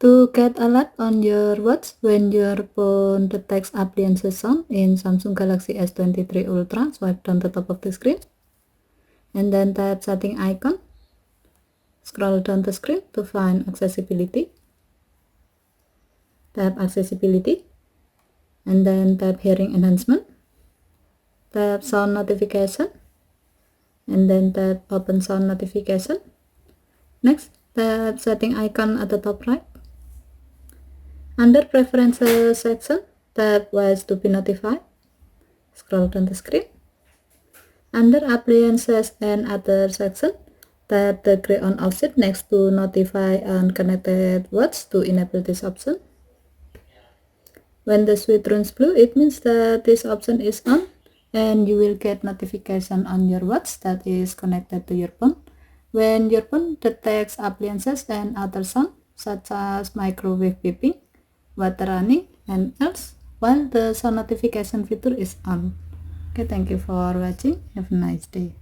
To get alert on your watch when your phone detects appliance sound in Samsung Galaxy S23 Ultra, swipe down the top of the screen and then tap setting icon. Scroll down the screen to find accessibility. Tap accessibility and then tap hearing enhancement. Tap sound notification and then tap open sound notification. Next, tap setting icon at the top right. Under preferences section, tap ways to be notified. Scroll down the screen. Under appliances and other section, tap the gray on option next to notify unconnected watch to enable this option. When the switch turns blue, it means that this option is on and you will get notification on your watch that is connected to your phone when your phone detects appliances and other sound such as microwave beeping, water running, and else while the sound notification feature is on. Okay, thank you for watching. Have a nice day.